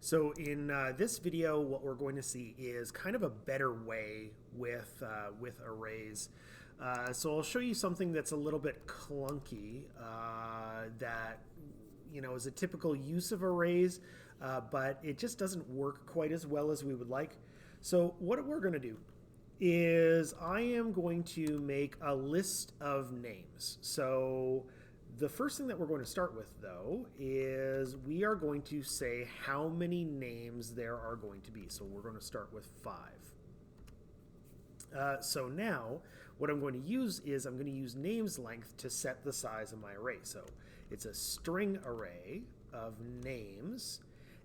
So in this video, what we're going to see is kind of a better way with arrays. So I'll show you something that's a little bit clunky that is a typical use of arrays, but it just doesn't work quite as well as we would like. So what we're going to do is I am going to make a list of names. So the first thing that we're going to start with, though, is we are going to say how many names there are going to be. So we're going to start with 5. So now what I'm going to use is I'm going to use names length to set the size of my array. So it's a string array of names,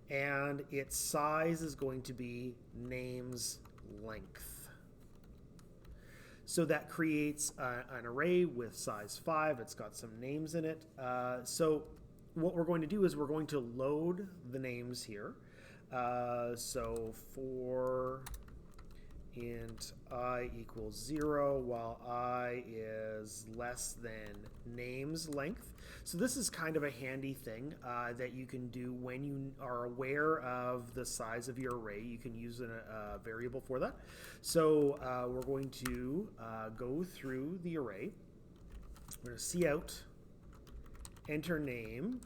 and its size is going to be names length. So that creates an array with size 5. It's got some names in it. So what we're going to do is we're going to load the names here. So for int I equals 0 while I is less than names length. So this is kind of a handy thing that you can do when you are aware of the size of your array. You can use a variable for that. So we're going to go through the array. We're going to cout, enter name.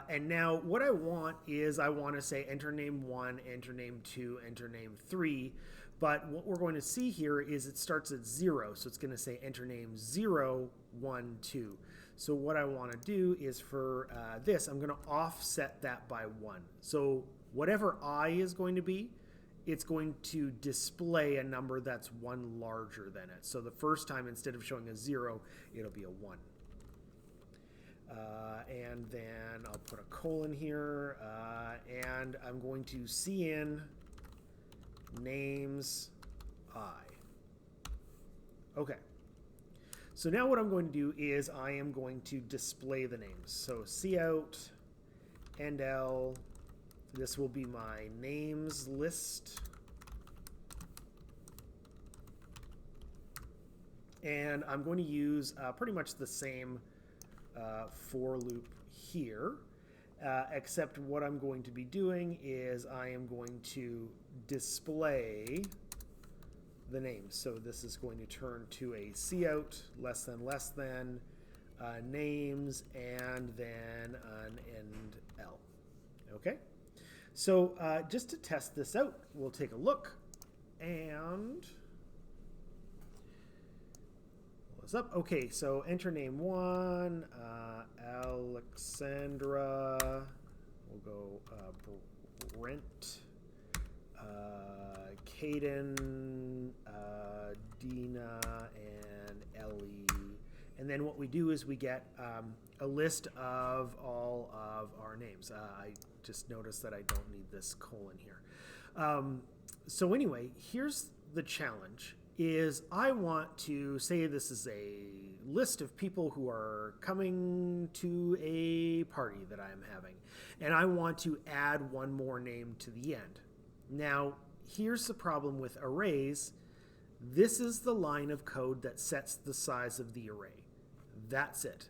And now what I want is I want to say enter name 1, enter name 2, enter name 3. But what we're going to see here is it starts at 0. So it's going to say enter name 0, 1, 2. So what I want to do is for this, I'm going to offset that by 1. So whatever I is going to be, it's going to display a number that's 1 larger than it. So the first time, instead of showing a 0, it'll be a 1. And then I'll put a colon here, and I'm going to cin names I. Okay. So now what I'm going to do is I am going to display the names. So cout endl. This will be my names list. And I'm going to use pretty much the same for loop here, except what I'm going to be doing is I am going to display the names. So this is going to turn to a cout less than names and then an endl. Okay, so just to test this out, we'll take a look and up. Okay, so enter name 1, Alexandra, we'll go Brent, Caden, Dina, and Ellie. And then what we do is we get a list of all of our names. I just noticed that I don't need this colon here. So anyway, here's the challenge. Is I want to say this is a list of people who are coming to a party that I'm having, and I want to add one more name to the end. Now, here's the problem with arrays. This is the line of code that sets the size of the array. That's it.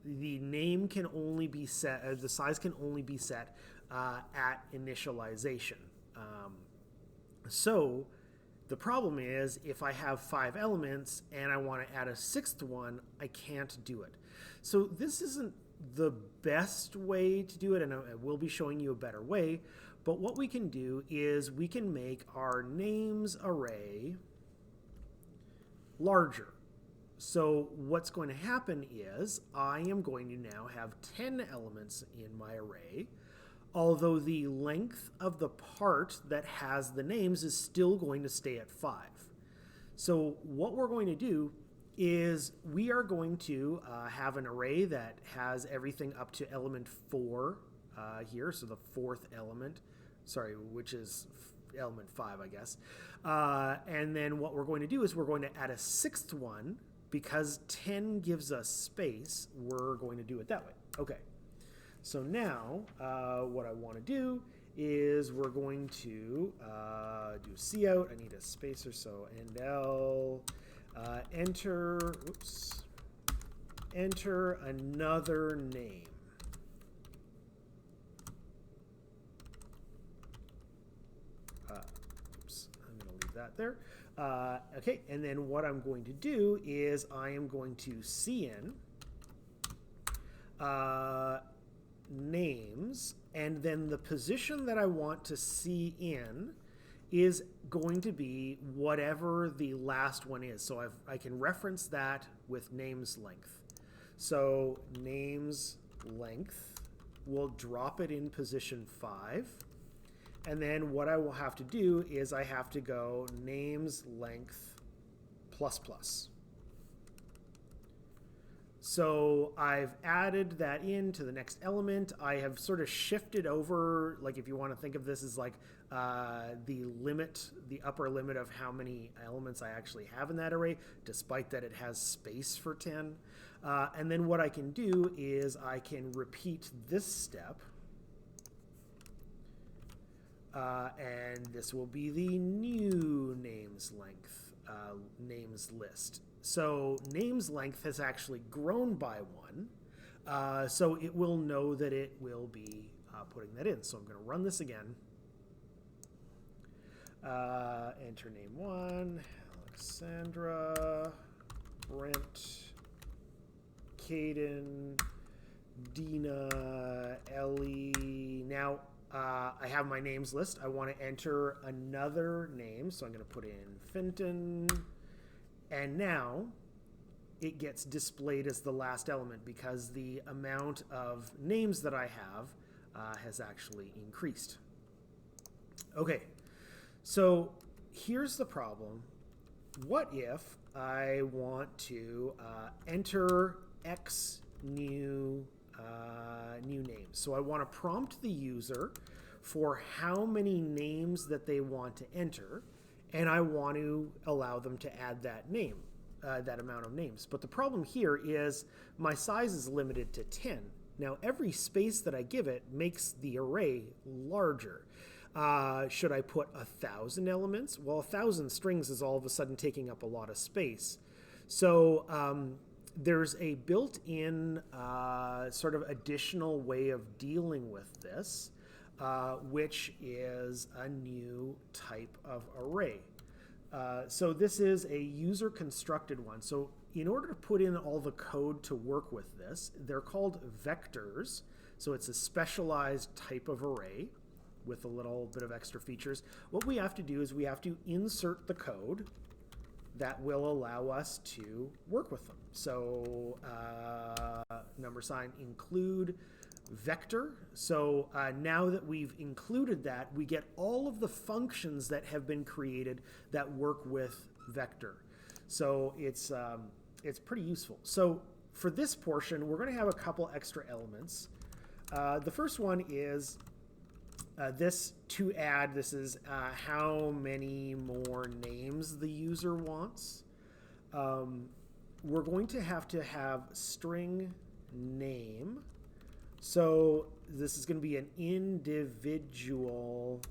The name can only be set, the size can only be set at initialization. So the problem is if I have 5 elements and I want to add a 6th one, I can't do it. So this isn't the best way to do it, and I will be showing you a better way. But what we can do is we can make our names array larger. So what's going to happen is I am going to now have 10 elements in my array, although the length of the part that has the names is still going to stay at 5. So what we're going to do is we are going to have an array that has everything up to element 4 here, so the 4th element, sorry, which is element 5, I guess. And then what we're going to do is we're going to add a 6th one. Because 10 gives us space, we're going to do it that way. Okay. So now what I want to do is we're going to do cout. I need a spacer, so endl, enter another name. that there. Okay, and then what I'm going to do is I am going to cin names, and then the position that I want to see in is going to be whatever the last one is. So I can reference that with names length. So names length, we'll drop it in position 5. And then what I will have to do is I have to go names length plus plus. So I've added that into the next element. I have sort of shifted over, like if you want to think of this as like the upper limit of how many elements I actually have in that array, despite that it has space for 10. And then what I can do is I can repeat this step. And this will be the new names length, names list. So names length has actually grown by 1. So it will know that it will be putting that in. So I'm going to run this again. Enter name 1, Alexandra, Brent, Caden, Dina, Ellie. Now, I have my names list. I want to enter another name, so I'm going to put in Fenton. And now it gets displayed as the last element because the amount of names that I have has actually increased. Okay, so here's the problem. What if I want to enter X new names? So I want to prompt the user for how many names that they want to enter, and I want to allow them to add that name, that amount of names. But the problem here is my size is limited to 10. Now every space that I give it makes the array larger. Should I put 1,000 elements? Well, 1,000 strings is all of a sudden taking up a lot of space. So there's a built-in sort of additional way of dealing with this, which is a new type of array. So this is a user-constructed one. So in order to put in all the code to work with this, they're called vectors. So it's a specialized type of array with a little bit of extra features. What we have to do is we have to insert the code that will allow us to work with them. So number sign include vector. So now that we've included that, we get all of the functions that have been created that work with vector. So it's pretty useful. So for this portion, we're going to have a couple extra elements. The first one is this to add. This is how many more names the user wants. We're going to have string name. So this is going to be an individual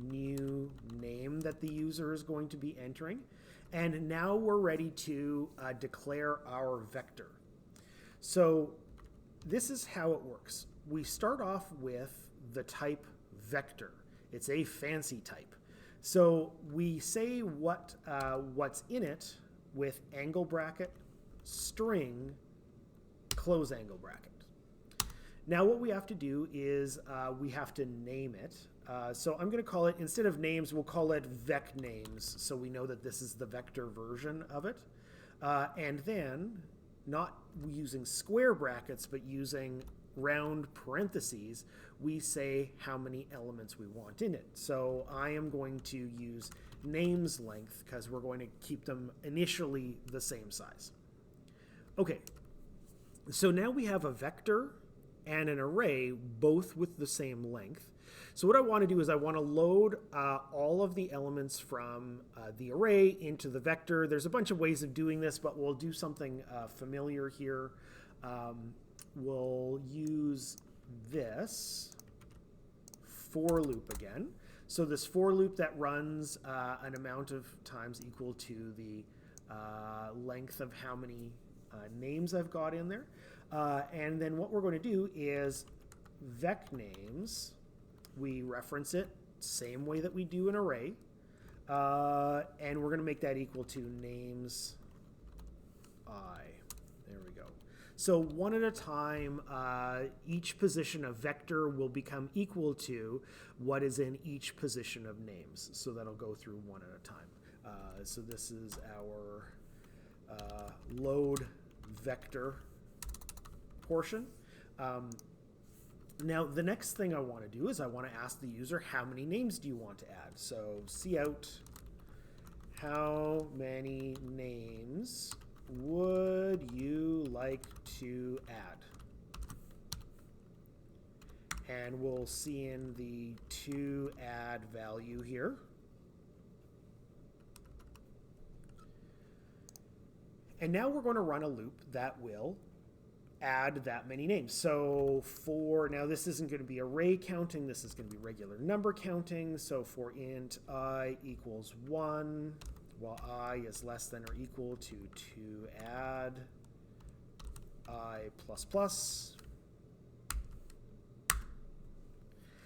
new name that the user is going to be entering. And now we're ready to declare our vector. So this is how it works. We start off with the type vector. It's a fancy type. So we say what's in it with angle bracket, string, close angle bracket. Now what we have to do is we have to name it. So I'm going to call it, instead of names, we'll call it vec names, so we know that this is the vector version of it. And then, not using square brackets, but using round parentheses, we say how many elements we want in it. So I am going to use names length because we're going to keep them initially the same size. Okay, so now we have a vector and an array both with the same length. So what I want to do is I want to load all of the elements from the array into the vector. There's a bunch of ways of doing this, but we'll do something familiar here. We'll use this for loop again. So this for loop that runs an amount of times equal to the length of how many names I've got in there. And then what we're going to do is vec names, we reference it same way that we do an array. And we're going to make that equal to names I. There we go. So one at a time, each position of vector will become equal to what is in each position of names. So that'll go through one at a time. So this is our load vector portion. Now, the next thing I want to do is I want to ask the user, how many names do you want to add? So cout, how many names would you like to add? And we'll see in the to add value here. And now we're going to run a loop that will add that many names. So now this isn't going to be array counting, this is going to be regular number counting. So for int I equals 1, while I is less than or equal to add I plus plus.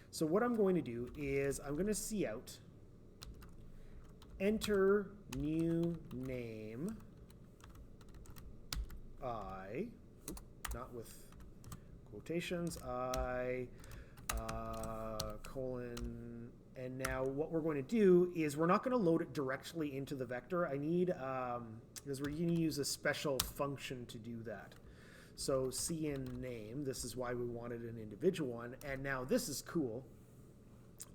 So what I'm going to do is I'm going to cout enter new name I, not with quotations, I, colon, and now what we're going to do is we're not going to load it directly into the vector. I need, because we're going to use a special function to do that. So cin name, this is why we wanted an individual one, and now this is cool.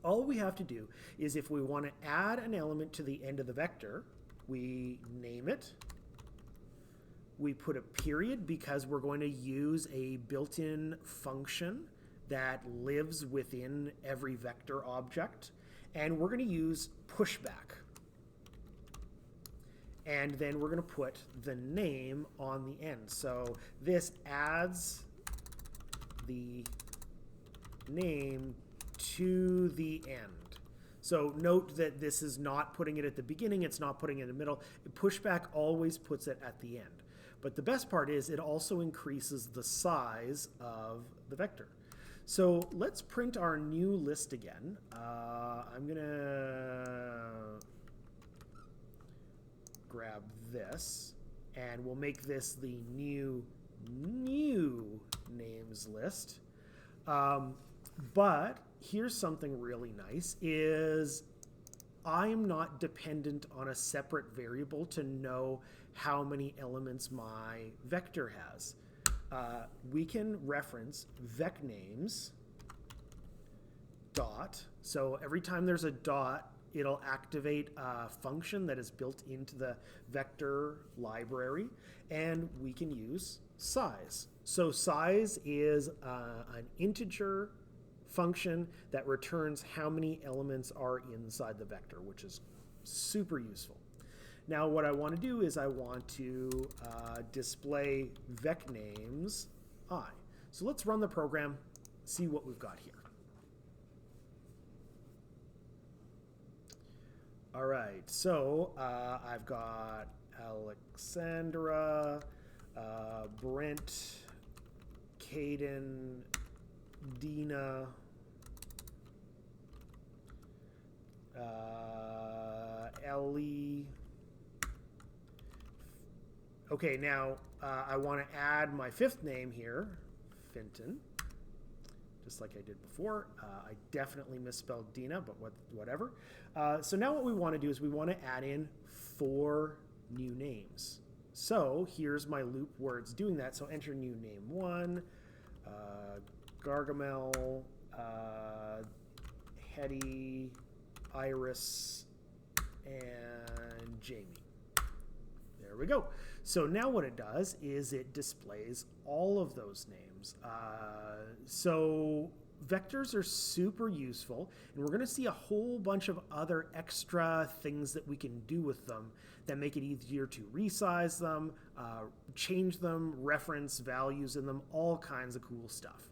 All we have to do is if we want to add an element to the end of the vector, we name it. We put a period because we're going to use a built-in function that lives within every vector object. And we're going to use pushback. And then we're going to put the name on the end. So this adds the name to the end. So note that this is not putting it at the beginning, it's not putting it in the middle. Pushback always puts it at the end. But the best part is it also increases the size of the vector. So let's print our new list again. I'm going to grab this, and we'll make this the new names list. But here's something really nice is I'm not dependent on a separate variable to know how many elements my vector has. We can reference vecnames dot. So every time there's a dot, it'll activate a function that is built into the vector library, and we can use size. So size is an integer function that returns how many elements are inside the vector, which is super useful. Now what I want to do is I want to display vecnames I. So let's run the program, see what we've got here. All right, so I've got Alexandra, Brent, Caden, Dina, Ellie. Okay, now I want to add my fifth name here, Finton, just like I did before. I definitely misspelled Dina, but whatever. So now what we want to do is we want to add in 4 new names. So here's my loop where it's doing that. So enter new name 1, Gargamel, Hetty, Iris, and Jamie. There we go. So now what it does is it displays all of those names. So vectors are super useful, and we're going to see a whole bunch of other extra things that we can do with them that make it easier to resize them, change them, reference values in them, all kinds of cool stuff.